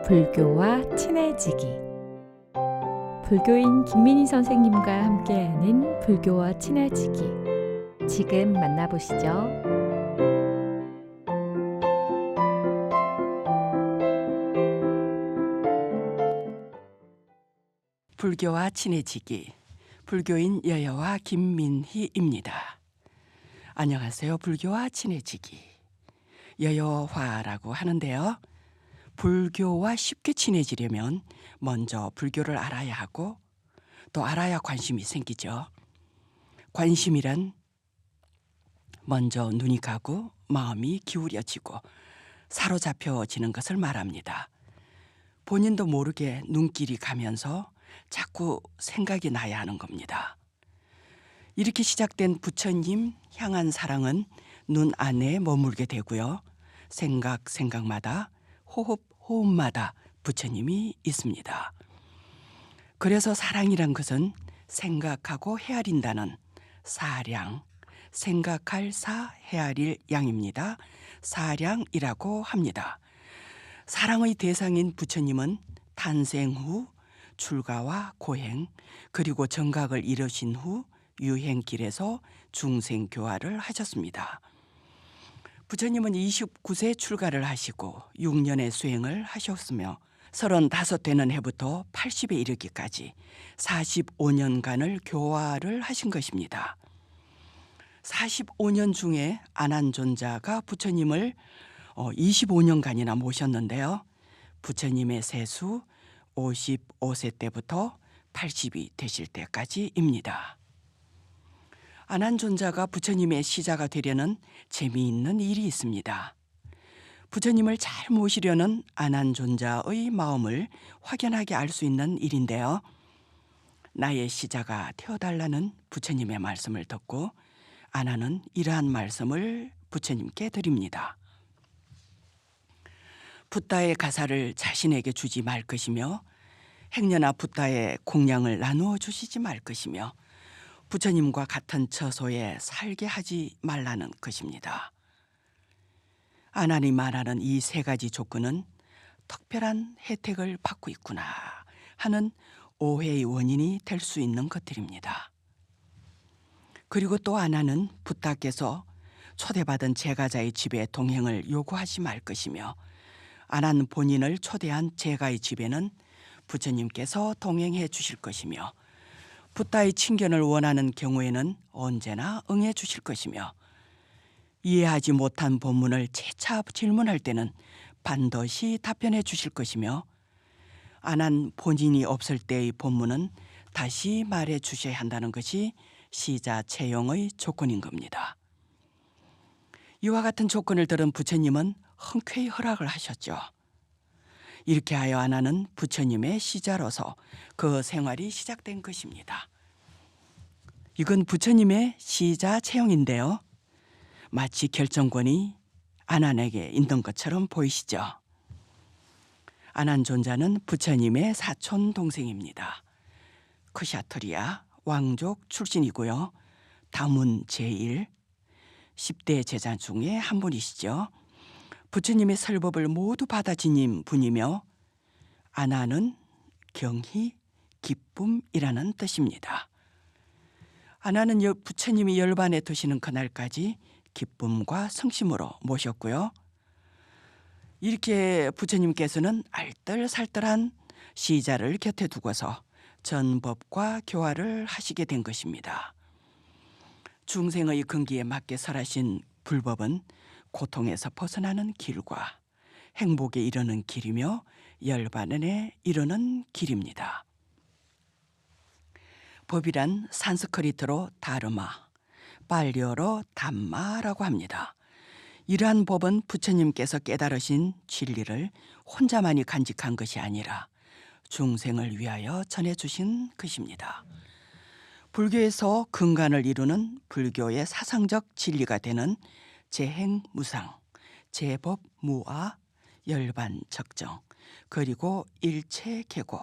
불교와 친해지기. 불교인 김민희 선생님과 함께하는 불교와 친해지기. 지금 만나보시죠. 불교와 친해지기. 불교인 여여와 김민희입니다. 안녕하세요. 불교와 친해지기. 여여화라고 하는데요. 불교와 쉽게 친해지려면 먼저 불교를 알아야 하고 또 알아야 관심이 생기죠. 관심이란 먼저 눈이 가고 마음이 기울여지고 사로잡혀지는 것을 말합니다. 본인도 모르게 눈길이 가면서 자꾸 생각이 나야 하는 겁니다. 이렇게 시작된 부처님 향한 사랑은 눈 안에 머물게 되고요. 생각마다 호흡마다 부처님이 있습니다. 그래서 사랑이란 것은 생각하고 헤아린다는 사량, 생각할 사, 헤아릴 양입니다. 사량이라고 합니다. 사랑의 대상인 부처님은 탄생 후 출가와 고행 그리고 정각을 이루신 후 유행길에서 중생교화를 하셨습니다. 부처님은 29세 출가를 하시고 6년의 수행을 하셨으며 35 되는 해부터 80에 이르기까지 45년간을 교화를 하신 것입니다. 45년 중에 아난존자가 부처님을 25년간이나 모셨는데요. 부처님의 세수 55세 때부터 80이 되실 때까지입니다. 아난존자가 부처님의 시자가 되려는 재미있는 일이 있습니다. 부처님을 잘 모시려는 아난존자의 마음을 확연하게 알 수 있는 일인데요. 나의 시자가 되어달라는 부처님의 말씀을 듣고 아난은 이러한 말씀을 부처님께 드립니다. 붓다의 가사를 자신에게 주지 말 것이며 행여나 붓다의 공양을 나누어 주시지 말 것이며 부처님과 같은 처소에 살게 하지 말라는 것입니다. 아난이 말하는 이 세 가지 조건은 특별한 혜택을 받고 있구나 하는 오해의 원인이 될 수 있는 것들입니다. 그리고 또 아난은 붓다께서 초대받은 제가자의 집에 동행을 요구하지 말 것이며 아난 본인을 초대한 제가의 집에는 부처님께서 동행해 주실 것이며 붓다의 친견을 원하는 경우에는 언제나 응해 주실 것이며 이해하지 못한 본문을 재차 질문할 때는 반드시 답변해 주실 것이며 아난 본인이 없을 때의 본문은 다시 말해 주셔야 한다는 것이 시자 채용의 조건인 겁니다. 이와 같은 조건을 들은 부처님은 흔쾌히 허락을 하셨죠. 이렇게 하여 아난은 부처님의 시자로서 그 생활이 시작된 것입니다. 이건 부처님의 시자 채용인데요. 마치 결정권이 아난에게 있는 것처럼 보이시죠. 아난존자는 부처님의 사촌 동생입니다. 크샤트리아 왕족 출신이고요. 다문 제1 10대 제자 중에 한 분이시죠. 부처님의 설법을 모두 받아 지닌 분이며 아난은 경희, 기쁨이라는 뜻입니다. 아난은 부처님이 열반에 드시는 그날까지 기쁨과 성심으로 모셨고요. 이렇게 부처님께서는 알뜰살뜰한 시자를 곁에 두고서 전법과 교화를 하시게 된 것입니다. 중생의 근기에 맞게 설하신 불법은 고통에서 벗어나는 길과 행복에 이르는 길이며 열반에 이르는 길입니다. 법이란 산스크리트로 다르마, 발리어로 담마라고 합니다. 이러한 법은 부처님께서 깨달으신 진리를 혼자만이 간직한 것이 아니라 중생을 위하여 전해주신 것입니다. 불교에서 근간을 이루는 불교의 사상적 진리가 되는 재행무상, 재법무아, 열반적정, 그리고 일체계고,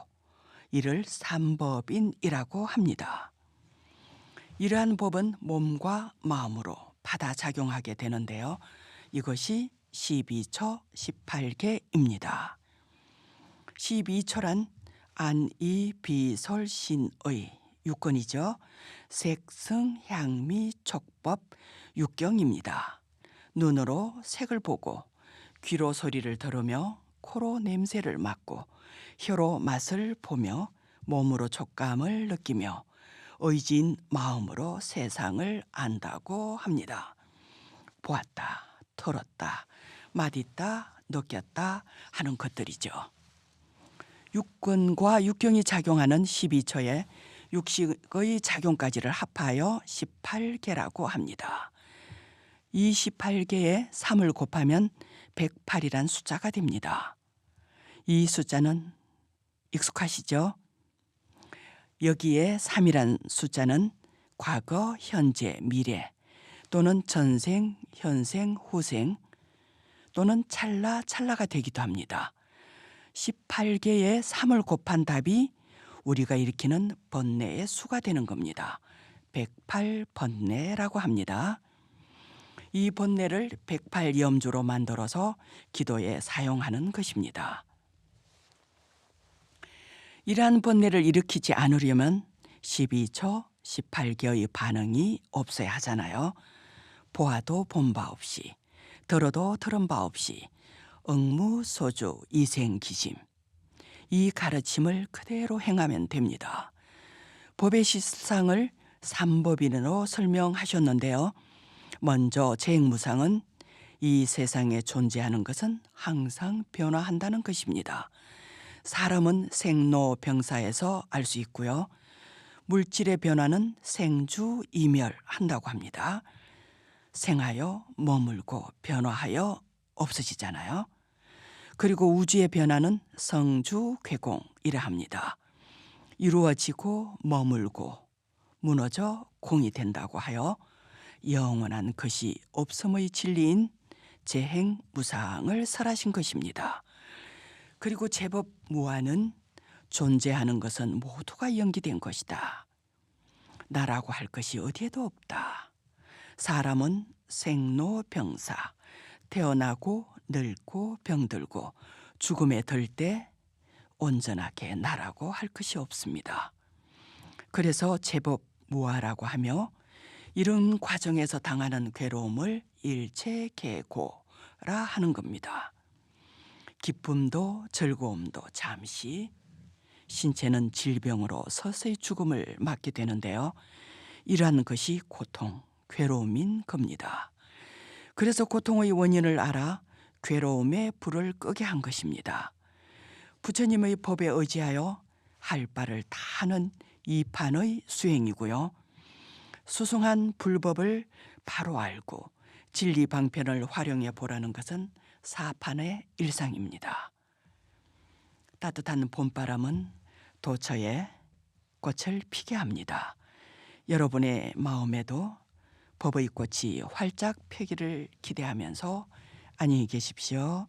이를 삼법인이라고 합니다. 이러한 법은 몸과 마음으로 받아 작용하게 되는데요. 이것이 12처 18계입니다. 12초란 안이비설신의 유권이죠. 색승향미촉법 육경입니다. 눈으로 색을 보고 귀로 소리를 들으며 코로 냄새를 맡고 혀로 맛을 보며 몸으로 촉감을 느끼며 의지인 마음으로 세상을 안다고 합니다. 보았다, 들었다, 맛있다, 느꼈다 하는 것들이죠. 육근과 육경이 작용하는 12처에 육식의 작용까지를 합하여 18개라고 합니다. 이 18개에 3을 곱하면 108이란 숫자가 됩니다. 이 숫자는 익숙하시죠? 여기에 3이란 숫자는 과거, 현재, 미래 또는 전생, 현생, 후생 또는 찰나가 되기도 합니다. 18개의 3을 곱한 답이 우리가 일으키는 번뇌의 수가 되는 겁니다. 108번뇌라고 합니다. 이 번뇌를 108염주로 만들어서 기도에 사용하는 것입니다. 이러한 번뇌를 일으키지 않으려면 12처, 18개의 반응이 없어야 하잖아요. 보아도 본 바 없이, 들어도 들은 바 없이 응무소주 이생기심 이 가르침을 그대로 행하면 됩니다. 법의 실상을 3법인으로 설명하셨는데요. 먼저 재행무상은 이 세상에 존재하는 것은 항상 변화한다는 것입니다. 사람은 생로병사에서 알 수 있고요. 물질의 변화는 생주이멸한다고 합니다. 생하여 머물고 변화하여 없어지잖아요. 그리고 우주의 변화는 성주괴공이라 합니다. 이루어지고 머물고 무너져 공이 된다고 하여 영원한 것이 없음의 진리인 재행무상을 설하신 것입니다. 그리고 제법 무아는 존재하는 것은 모두가 연기된 것이다. 나라고 할 것이 어디에도 없다. 사람은 생로병사, 태어나고 늙고 병들고 죽음에 들 때 온전하게 나라고 할 것이 없습니다. 그래서 제법 무아라고 하며 이런 과정에서 당하는 괴로움을 일체계고라 하는 겁니다. 기쁨도 즐거움도 잠시, 신체는 질병으로 서서히 죽음을 맞게 되는데요. 이러한 것이 고통, 괴로움인 겁니다. 그래서 고통의 원인을 알아 괴로움의 불을 끄게 한 것입니다. 부처님의 법에 의지하여 할 바를 다 하는 이판의 수행이고요. 수승한 불법을 바로 알고 진리 방편을 활용해 보라는 것은 사판의 일상입니다. 따뜻한 봄바람은 도처에 꽃을 피게 합니다. 여러분의 마음에도 법의 꽃이 활짝 펴기를 기대하면서 안녕히 계십시오.